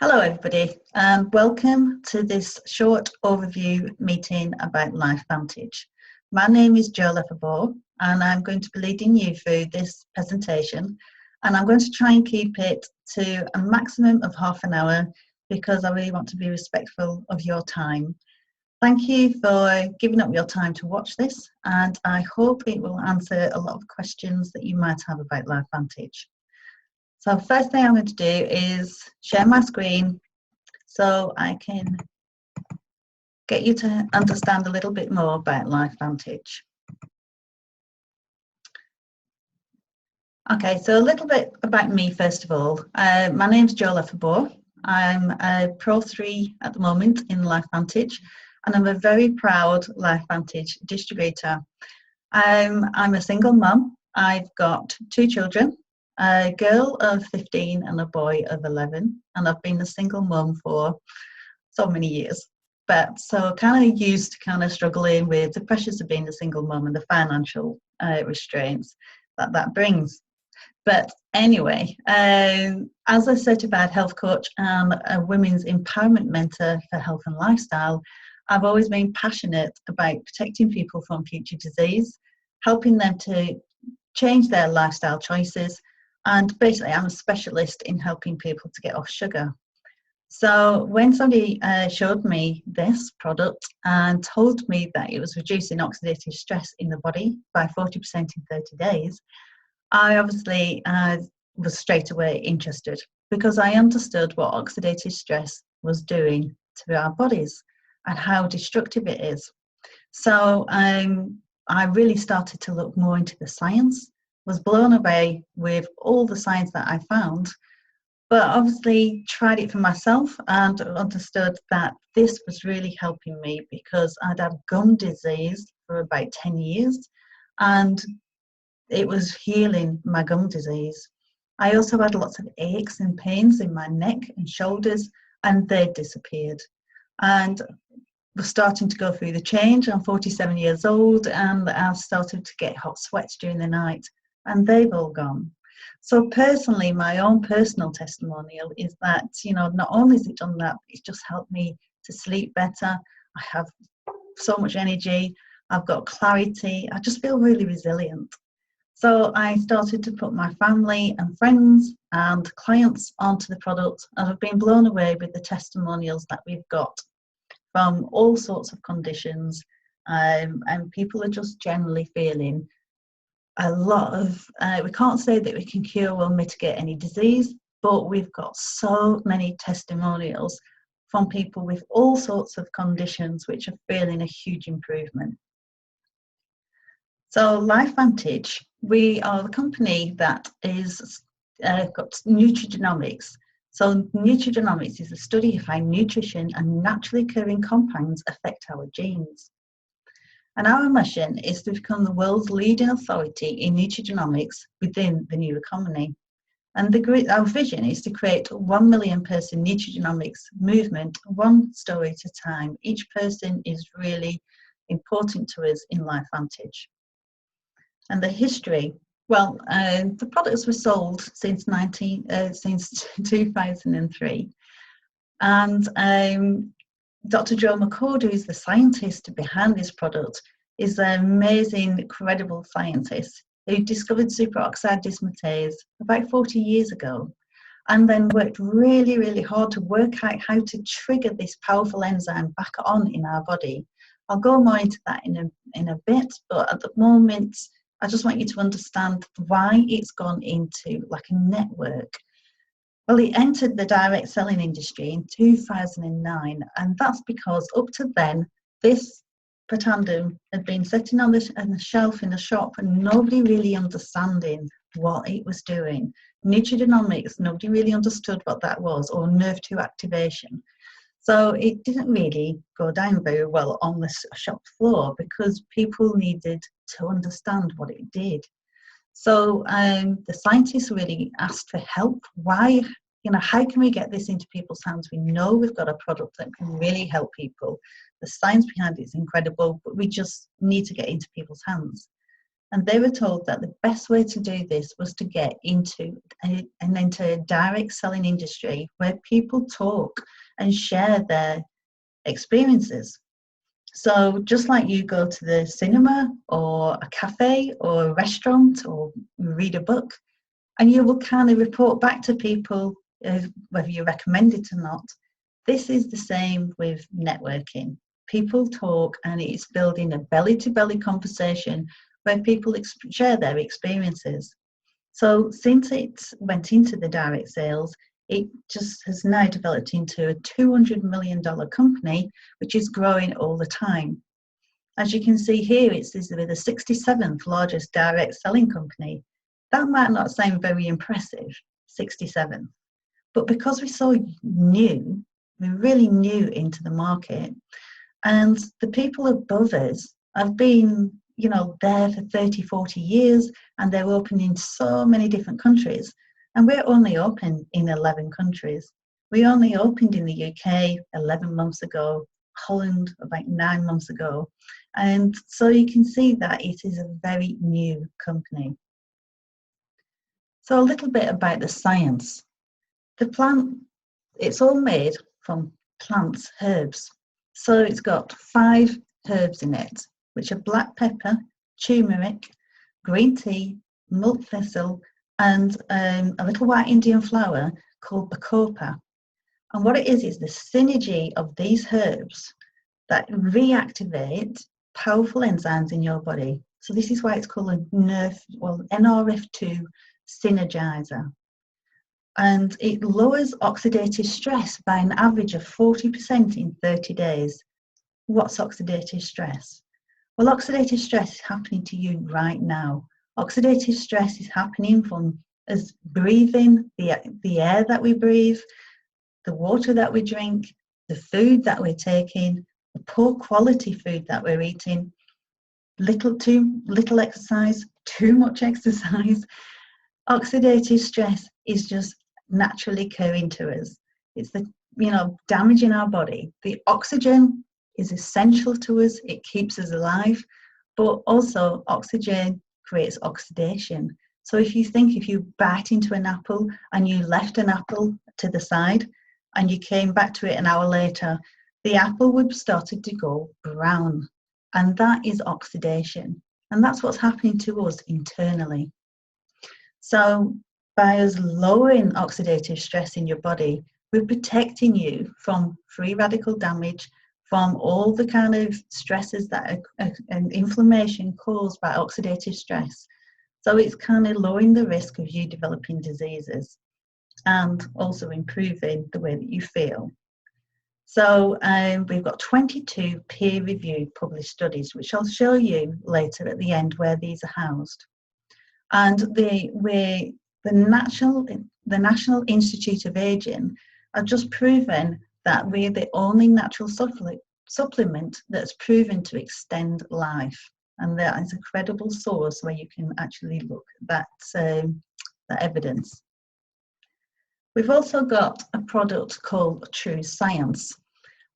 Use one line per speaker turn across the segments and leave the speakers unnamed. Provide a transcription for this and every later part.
Hello everybody and welcome to this short overview meeting about LifeVantage. My name is Jo Lefferbaugh and I'm going to be leading you through this presentation, and I'm going to try and keep it to a maximum of half an hour because I really want to be respectful of your time. Thank you for giving up your time to watch this, and I hope it will answer a lot of questions that you might have about LifeVantage. So first thing I'm going to do is share my screen so I can get you to understand a little bit more about LifeVantage. Okay, so a little bit about me first of all. My name's Jo Lefferbaugh. I'm a Pro 3 at the moment in LifeVantage, and I'm a very proud LifeVantage distributor. I'm a single mum. I've got two children, a girl of 15 and a boy of 11, and I've been a single mum for so many years. But so kind of used to kind of struggling with the pressures of being a single mum and the financial restraints that brings. But anyway, as a certified health coach and a women's empowerment mentor for health and lifestyle, I've always been passionate about protecting people from future disease, helping them to change their lifestyle choices, and basically I'm a specialist in helping people to get off sugar. So when somebody showed me this product and told me that it was reducing oxidative stress in the body by 40% in 30 days, I obviously was straight away interested because I understood what oxidative stress was doing to our bodies and how destructive it is. So I really started to look more into the science, was blown away with all the science that I found, but obviously tried it for myself and understood that this was really helping me because I'd had gum disease for about 10 years and it was healing my gum disease. I also had lots of aches and pains in my neck and shoulders, and they disappeared. And was starting to go through the change. I'm 47 years old and I started to get hot sweats during the night, and they've all gone. So personally, my own personal testimonial is that, you know, not only has it done that, it's just helped me to sleep better. I have so much energy. I've got clarity. I just feel really resilient. So I started to put my family and friends and clients onto the product, and I've been blown away with the testimonials that we've got from all sorts of conditions, and people are just generally feeling a lot of, we can't say that we can cure or mitigate any disease, but we've got so many testimonials from people with all sorts of conditions which are feeling a huge improvement. So LifeVantage, we are the company that is got Nutrigenomics. So Nutrigenomics is a study of how nutrition and naturally occurring compounds affect our genes. And our mission is to become the world's leading authority in nutrigenomics within the new economy. And our vision is to create a 1 million person nutrigenomics movement, one story at a time. Each person is really important to us in LifeVantage. And the history, well, the products were sold since 2003. And Dr. Joe McCord, who is the scientist behind this product, is an amazing, credible scientist who discovered superoxide dismutase about 40 years ago, and then worked really, really hard to work out how to trigger this powerful enzyme back on in our body. I'll go more into that in a bit, but at the moment, I just want you to understand why it's gone into like a network. Well, it entered the direct selling industry in 2009, and that's because up to then, this Protandim had been sitting on the shelf in a shop and nobody really understanding what it was doing. Nutrigenomics, nobody really understood what that was, or nerve 2 activation. So it didn't really go down very well on the shop floor because people needed to understand what it did. So the scientists really asked for help. Why, how can we get this into people's hands? We know we've got a product that can really help people. The science behind it is incredible, but we just need to get into people's hands. And they were told that the best way to do this was to get into a direct selling industry where people talk and share their experiences. So just like you go to the cinema or a cafe or a restaurant or read a book, and you will kind of report back to people whether you recommend it or not. This is the same with networking. People talk, and it's building a belly-to-belly conversation where people share their experiences. So since it went into the direct sales, it just has now developed into a $200 million company, which is growing all the time. As you can see here, it's the 67th largest direct selling company. That might not sound very impressive, 67. But because we're so new, we're really new into the market, and the people above us have been, there for 30, 40 years, and they're open in so many different countries. And we're only open in 11 countries. We only opened in the UK 11 months ago, Holland about 9 months ago. And so you can see that it is a very new company. So a little bit about the science. The plant, it's all made from plants, herbs. So it's got 5 herbs in it, which are black pepper, turmeric, green tea, milk thistle, and a little white Indian flower called bacopa. And what it is the synergy of these herbs that reactivate powerful enzymes in your body. So this is why it's called a NRF2 synergizer. And it lowers oxidative stress by an average of 40% in 30 days. What's oxidative stress? Well, oxidative stress is happening to you right now. Oxidative stress is happening from us breathing, the air that we breathe, the water that we drink, the food that we're taking, the poor quality food that we're eating, too little exercise, too much exercise. Oxidative stress is just naturally occurring to us. It's damaging our body. The oxygen is essential to us. It keeps us alive, but also oxygen creates oxidation. So if you bite into an apple and you left an apple to the side and you came back to it an hour later, the apple would started to go brown, and that is oxidation. And that's what's happening to us internally. So by us lowering oxidative stress in your body, we're protecting you from free radical damage, from all the kind of stresses and inflammation caused by oxidative stress. So it's kind of lowering the risk of you developing diseases and also improving the way that you feel. So we've got 22 peer-reviewed published studies, which I'll show you later at the end where these are housed. And the National Institute of Aging have just proven that we're the only natural supplement that's proven to extend life. And that is a credible source where you can actually look at that evidence. We've also got a product called True Science.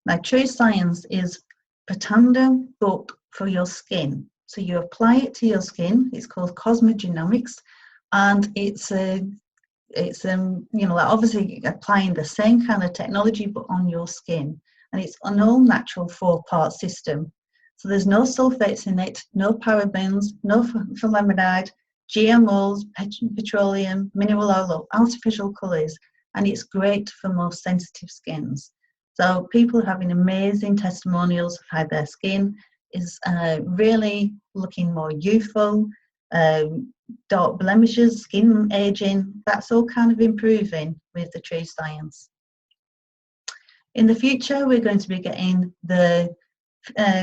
Now, True Science is Protandim, but for your skin. So you apply it to your skin. It's called Nutrigenomics, and it's obviously applying the same kind of technology but on your skin, and it's an all natural 4-part system. So there's no sulfates in it, no parabens, no formaldehyde, GMOs, petroleum, mineral oil, artificial colours, and it's great for most sensitive skins. So people are having amazing testimonials of how their skin is really looking more youthful, dark blemishes, skin aging, that's all kind of improving with the True Science. In the future, we're going to be getting the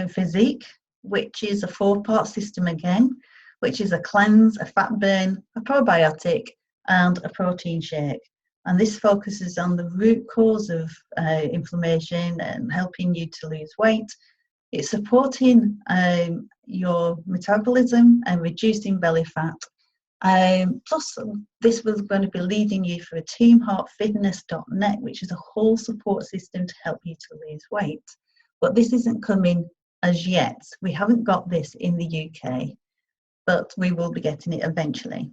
Physique, which is a 4-part system again, which is a cleanse, a fat burn, a probiotic, and a protein shake. And this focuses on the root cause of inflammation and helping you to lose weight. It's supporting your metabolism and reducing belly fat. Plus, this was going to be leading you through teamheartfitness.net, which is a whole support system to help you to lose weight. But this isn't coming as yet. We haven't got this in the UK. but we will be getting it eventually.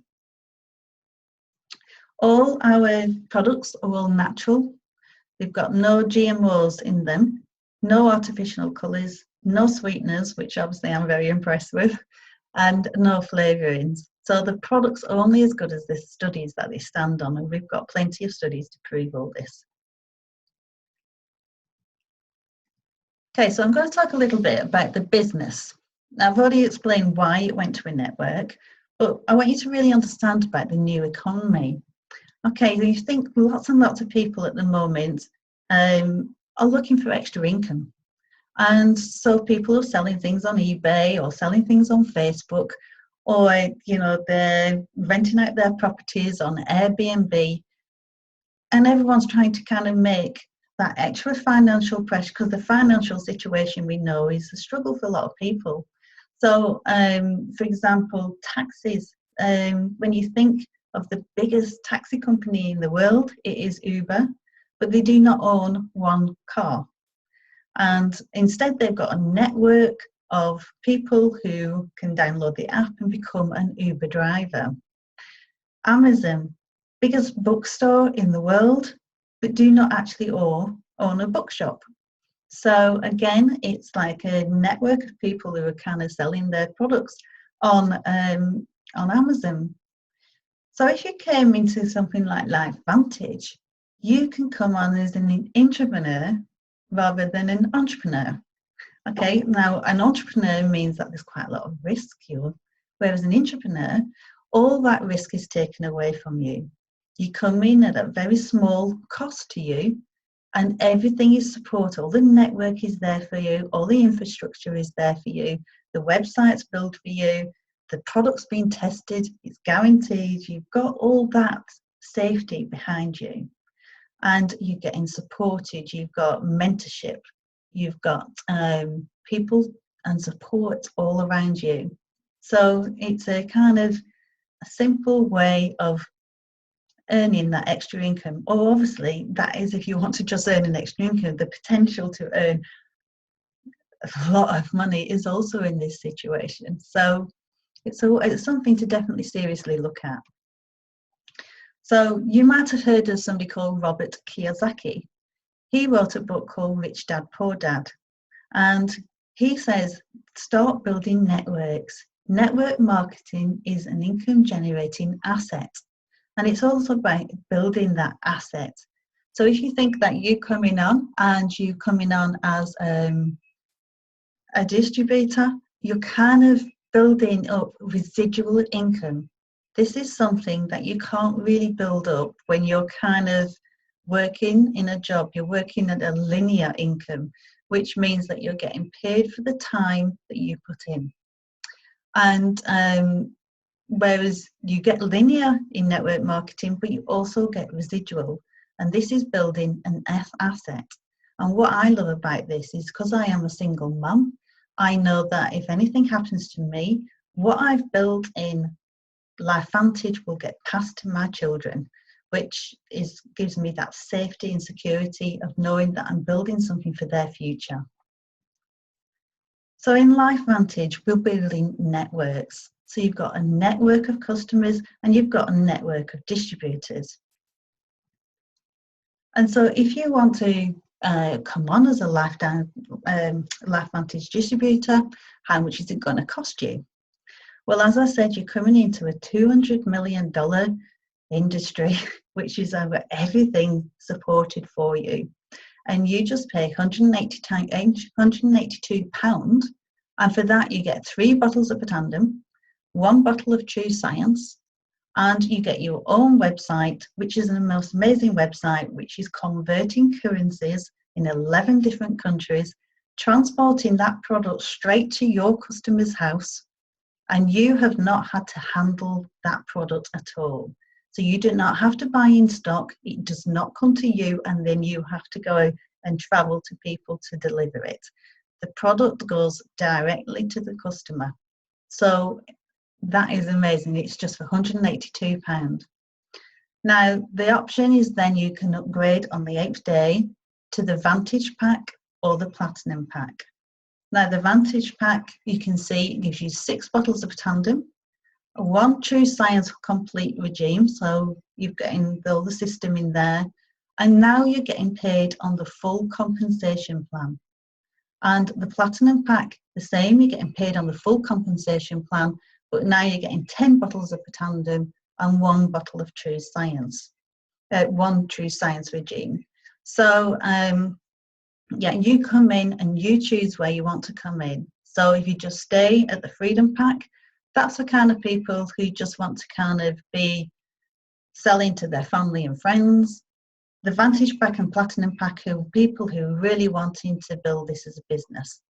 All our products are all natural. They've got no GMOs in them, no artificial colours, no sweeteners, which obviously I'm very impressed with, and no flavourings. So the products are only as good as the studies that they stand on, and we've got plenty of studies to prove all this. Okay, so I'm going to talk a little bit about the business. Now, I've already explained why it went to a network, but I want you to really understand about the new economy. Okay, so you think lots and lots of people at the moment are looking for extra income. And so people are selling things on eBay or selling things on Facebook, or, you know, they're renting out their properties on Airbnb. And everyone's trying to kind of make that extra financial pressure, because the financial situation we know is a struggle for a lot of people. So, for example, taxis, when you think of the biggest taxi company in the world, it is Uber, but they do not own one car. And instead, they've got a network of people who can download the app and become an Uber driver. Amazon, biggest bookstore in the world, but do not actually own a bookshop. So again, it's like a network of people who are kind of selling their products on Amazon. So if you came into something like LifeVantage, you can come on as an intrapreneur rather than an entrepreneur. Okay, now an entrepreneur means that there's quite a lot of risk here, whereas an intrapreneur, all that risk is taken away from you. You come in at a very small cost to you, and everything is supported. All the network is there for you, all the infrastructure is there for you, the website's built for you, the product's been tested, it's guaranteed, you've got all that safety behind you, and you're getting supported, you've got mentorship, you've got people and support all around you. So it's a kind of a simple way of earning that extra income. Or obviously that is if you want to just earn an extra income. The potential to earn a lot of money is also in this situation. So it's something to definitely seriously look at. So you might have heard of somebody called Robert Kiyosaki. He wrote a book called Rich Dad, Poor Dad. And he says, start building networks. Network marketing is an income generating asset. And it's also about building that asset. So if you think that you're coming on as a distributor, you're kind of building up residual income. This is something that you can't really build up when you're kind of working in a job. You're working at a linear income, which means that you're getting paid for the time that you put in. And whereas you get linear in network marketing, but you also get residual. And this is building an asset. And what I love about this is because I am a single mum, I know that if anything happens to me, what I've built in LifeVantage will get passed to my children, which gives me that safety and security of knowing that I'm building something for their future. So in LifeVantage, we're building networks. So you've got a network of customers and you've got a network of distributors. And so if you want to come on as a LifeVantage distributor, how much is it going to cost you? Well, as I said, you're coming into a $200 million industry, which is over everything supported for you. And you just pay £182. And for that, you get 3 bottles of Potandem, 1 bottle of True Science, and you get your own website, which is the most amazing website, which is converting currencies in 11 different countries, transporting that product straight to your customer's house, and you have not had to handle that product at all. So you do not have to buy in stock, it does not come to you, and then you have to go and travel to people to deliver it. The product goes directly to the customer. So that is amazing. It's just for £182. Now, the option is then you can upgrade on the 8th day to the Vantage pack or the Platinum pack. Now, the Vantage pack, you can see, it gives you 6 bottles of Potandem, one true science complete regime, so you've got all the system in there, and now you're getting paid on the full compensation plan. And the platinum pack, the same, you're getting paid on the full compensation plan, but now you're getting 10 bottles of Potandem and 1 bottle of true science, 1 true science regime. So yeah, you come in and you choose where you want to come in. So if you just stay at the Freedom Pack, that's the kind of people who just want to kind of be selling to their family and friends. The Vantage Pack and Platinum Pack are people who are really wanting to build this as a business.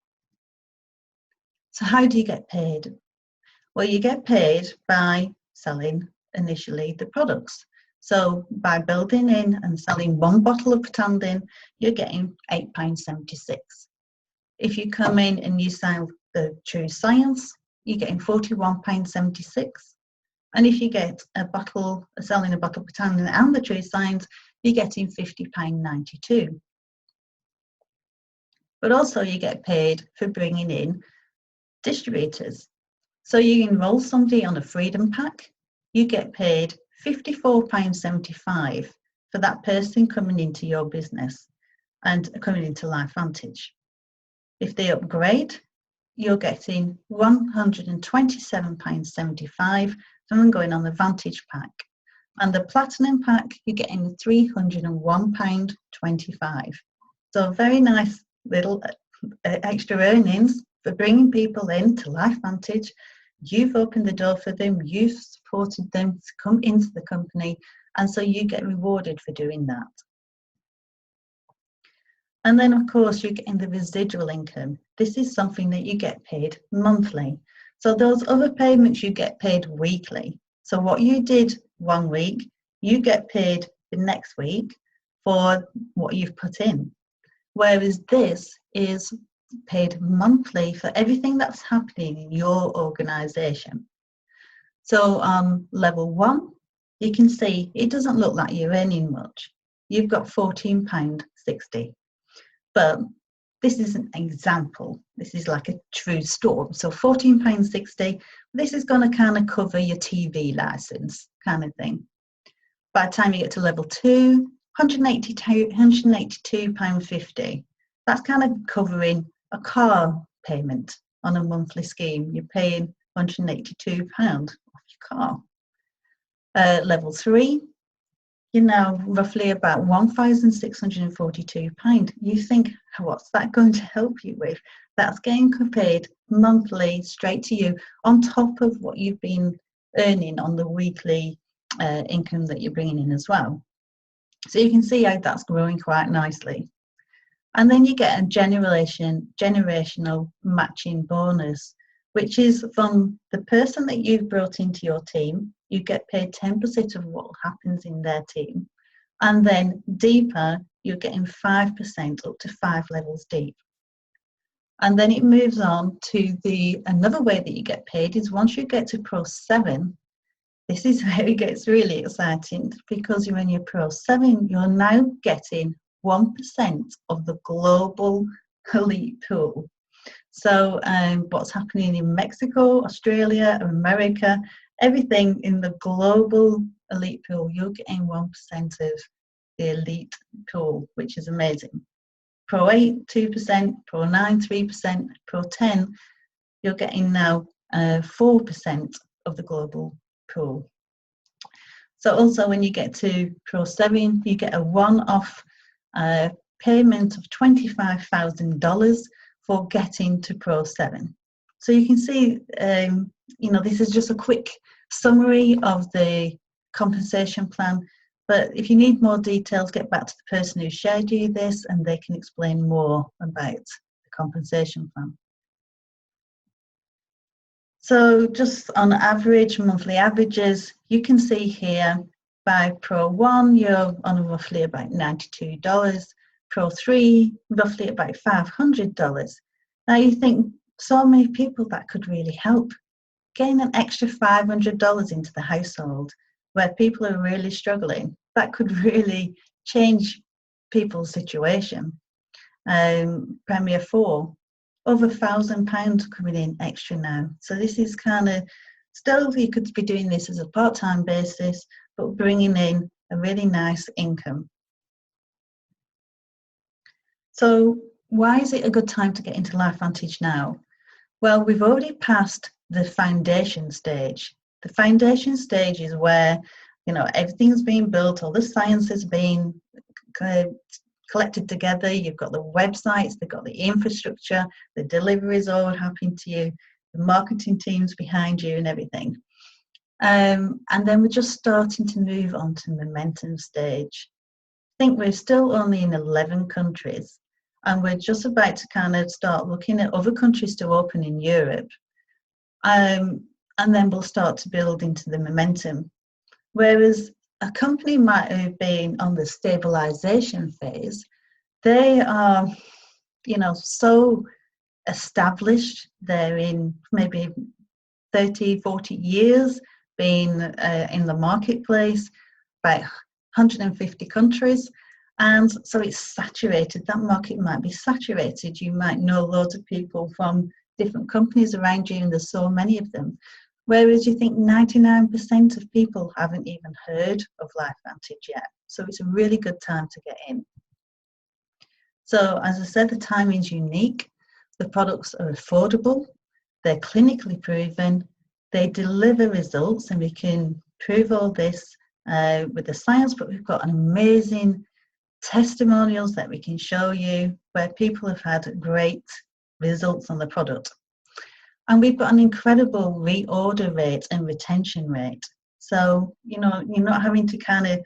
So how do you get paid? Well, you get paid by selling initially the products. So by building in and selling 1 bottle of Potandem, you're getting £8.76. If you come in and you sell the True Science, you're getting £41.76. And if you get selling a bottle of Potandem and the True Science, you're getting £50.92. But also you get paid for bringing in distributors. So you enroll somebody on a Freedom Pack, you get paid £54.75 for that person coming into your business and coming into LifeVantage. If they upgrade, you're getting £127.75 from them going on the Vantage Pack. And the Platinum Pack, you're getting £301.25. So very nice little extra earnings for bringing people in to LifeVantage. You've opened the door for them, you've supported them to come into the company, and so you get rewarded for doing that. And then of course you're getting the residual income. This is something that you get paid monthly. So those other payments you get paid weekly. So what you did one week, you get paid the next week for what you've put in. Whereas this is paid monthly for everything that's happening in your organisation. So on level 1, you can see it doesn't look like you're earning much. You've got £14.60. But this is an example. This is like a true story. So £14.60, this is going to kind of cover your TV license kind of thing. By the time you get to level 2, £182.50. That's kind of covering a car payment on a monthly scheme. You're paying £182 off your car. Level 3, you're now roughly about £1,642. You think, what's that going to help you with? That's getting paid monthly straight to you on top of what you've been earning on the weekly income that you're bringing in as well. So you can see how that's growing quite nicely. And then you get a generational matching bonus, which is from the person that you've brought into your team. You get paid 10% of what happens in their team. And then deeper, you're getting 5% up to 5 levels deep. And then it moves on to another way that you get paid is once you get to Pro 7, this is where it gets really exciting, because when you're Pro 7, you're now getting 1% of the global elite pool. So what's happening in Mexico, Australia, America, everything in the global elite pool, you're getting 1% of the elite pool, which is amazing. Pro 8, 2%, Pro 9, 3%, Pro 10, you're getting now 4% of the global pool. So also when you get to Pro 7, you get a one-off payment of $25,000 for getting to Pro 7. So you can see, this is just a quick summary of the compensation plan. But if you need more details, get back to the person who shared you this and they can explain more about the compensation plan. So just on average, monthly averages, you can see here by Pro 1, you're on roughly about $92. Pro 3, roughly about $500. Now you think, so many people that could really help. Getting an extra $500 into the household where people are really struggling, that could really change people's situation. Premier 4, over £1,000 coming in extra now. So this is kind of Still, you could be doing this as a part-time basis, but bringing in a really nice income. So why is it a good time to get into LifeVantage now? Well, we've already passed the foundation stage. The foundation stage is where, everything's being built, all the science is being collected together. You've got the websites, they've got the infrastructure, the delivery is all happening to you, the marketing teams behind you and everything. And then we're just starting to move on to momentum stage. I think we're still only in 11 countries, and we're just about to kind of start looking at other countries to open in Europe. And then we'll start to build into the momentum. Whereas a company might have been on the stabilization phase, they are, so established. They're in maybe 30, 40 years being in the marketplace, about 150 countries. And so it's saturated. That market might be saturated. You might know loads of people from different companies around you, and there's so many of them. Whereas you think 99% of people haven't even heard of LifeVantage yet. So it's a really good time to get in. So as I said, the timing's unique. The products are affordable. They're clinically proven. They deliver results, and we can prove all this with the science, but we've got an amazing testimonials that we can show you where people have had great results on the product. And we've got an incredible reorder rate and retention rate. So, you're not having to kind of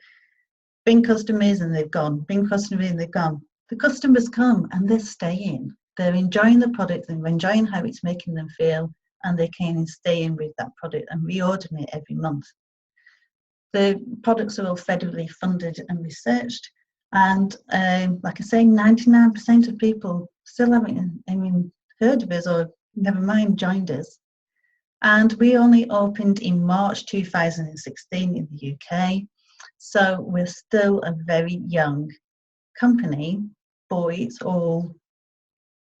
bring customers and they've gone, bring customers and they've gone. The customers come and they're staying. They're enjoying the product, they're enjoying how it's making them feel, and they can stay in with that product and reordering it every month. The products are all federally funded and researched. And like I say, 99% of people still haven't heard of us, or never mind joined us. And we only opened in March 2016 in the UK. So we're still a very young company, but it's all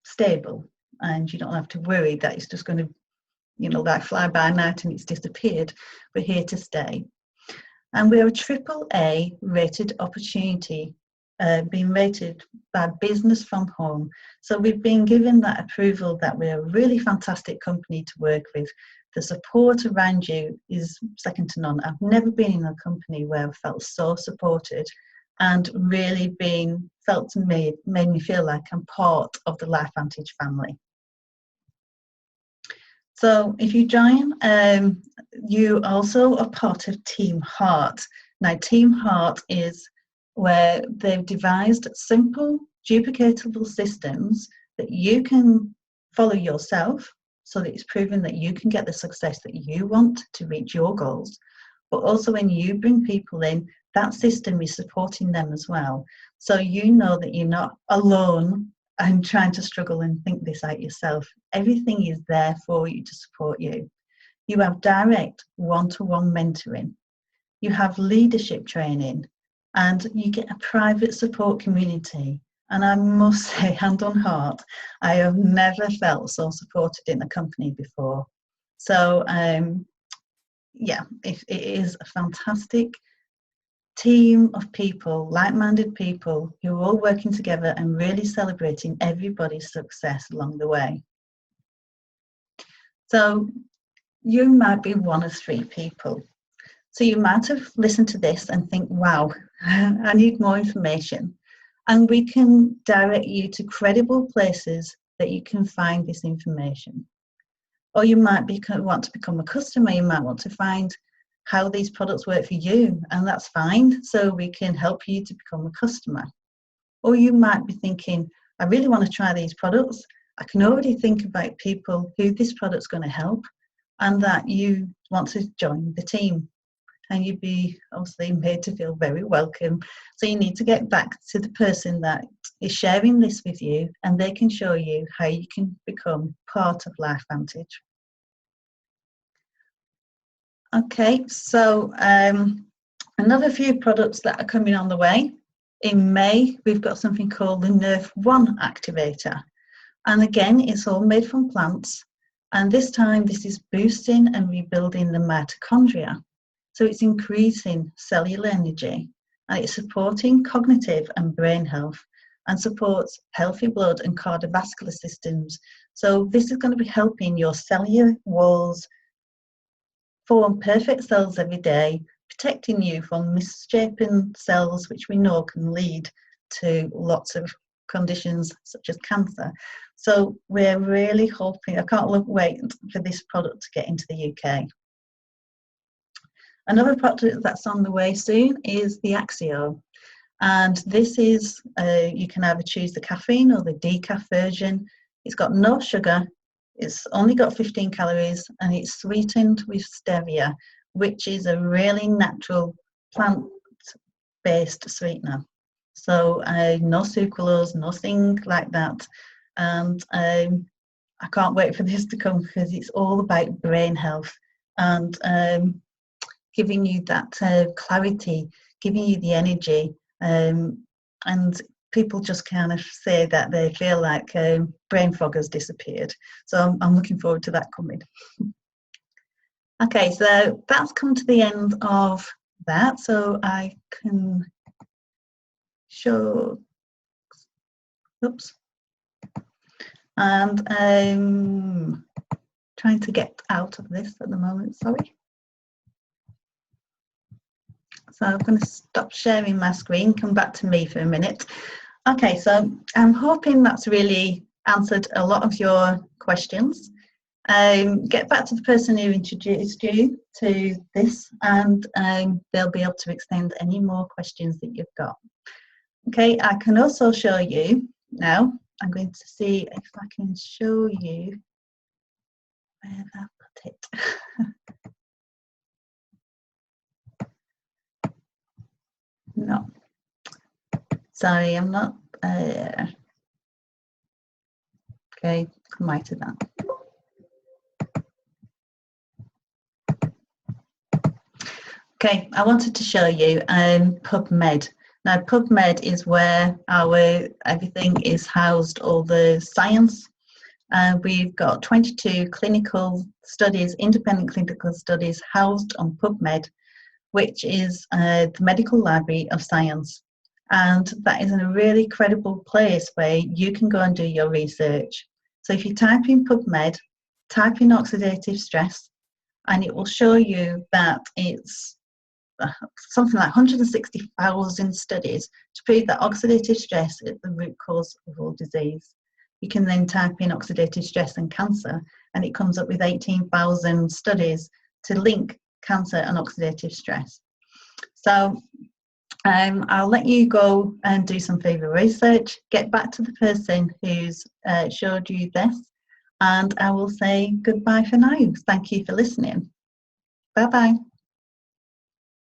stable. And you don't have to worry that it's just going to, like fly by night and it's disappeared. We're here to stay. And we're a AAA rated opportunity, being rated by Business from Home. So we've been given that approval that we're a really fantastic company to work with. The support around you is second to none. I've never been in a company where I felt so supported and really made me feel like I'm part of the LifeVantage family. So if you join, you also are part of Team Heart. Now, Team Heart is where they've devised simple, duplicatable systems that you can follow yourself, so that it's proven that you can get the success that you want to reach your goals. But also when you bring people in, that system is supporting them as well. So you know that you're not alone and trying to struggle and think this out yourself. Everything is there for you to support you. You have direct one-to-one mentoring. You have leadership training, and you get a private support community. And I must say, hand on heart, I have never felt so supported in a company before. So yeah, it is a fantastic team of people, like-minded people, who are all working together and really celebrating everybody's success along the way. So you might be one of three people. So you might have listened to this and think, wow, I need more information. And we can direct you to credible places that you can find this information. Or you might want to become a customer. You might want to find how these products work for you, and that's fine. So we can help you to become a customer. Or you might be thinking, I really want to try these products. I can already think about people who this product's going to help, and that you want to join the team. And you'd be obviously made to feel very welcome. So you need to get back to the person that is sharing this with you, and they can show you how you can become part of LifeVantage. Okay, so another few products that are coming on the way. In May, we've got something called the Nerf 1 activator. And again, it's all made from plants. And this time, this is boosting and rebuilding the mitochondria. So it's increasing cellular energy, and it's supporting cognitive and brain health, and supports healthy blood and cardiovascular systems. So this is going to be helping your cellular walls form perfect cells every day, protecting you from misshapen cells, which we know can lead to lots of conditions such as cancer. So we're really hoping, I can't wait for this product to get into the UK. Another product that's on the way soon is the Axio. And this is, you can either choose the caffeine or the decaf version. It's got no sugar, it's only got 15 calories, and it's sweetened with stevia, which is a really natural plant-based sweetener. So no sucralose, nothing like that. And I can't wait for this to come, because it's all about brain health and giving you that clarity, giving you the energy. And people just kind of say that they feel like brain fog has disappeared. So I'm looking forward to that coming. Okay, so that's come to the end of that. So I can show, oops. And I'm trying to get out of this at the moment, sorry. So I'm going to stop sharing my screen, come back to me for a minute. Okay, so I'm hoping that's really answered a lot of your questions. Get back to the person who introduced you to this, and they'll be able to extend any more questions that you've got. Okay, I can also show you now. I'm going to see if I can show you where I've got it. No, sorry, I'm not. Okay, come right to that. Okay, I wanted to show you PubMed. Now, PubMed is where everything is housed, all the science. We've got 22 clinical studies, independent clinical studies housed on PubMed, which is the medical library of science. And that is in a really credible place where you can go and do your research. So if you type in PubMed, type in oxidative stress, and it will show you that it's something like 160,000 studies to prove that oxidative stress is the root cause of all disease. You can then type in oxidative stress and cancer, and it comes up with 18,000 studies to link cancer and oxidative stress. So I'll let you go and do some further research, get back to the person who's showed you this, and I will say goodbye for now. Thank you for listening. Bye-bye.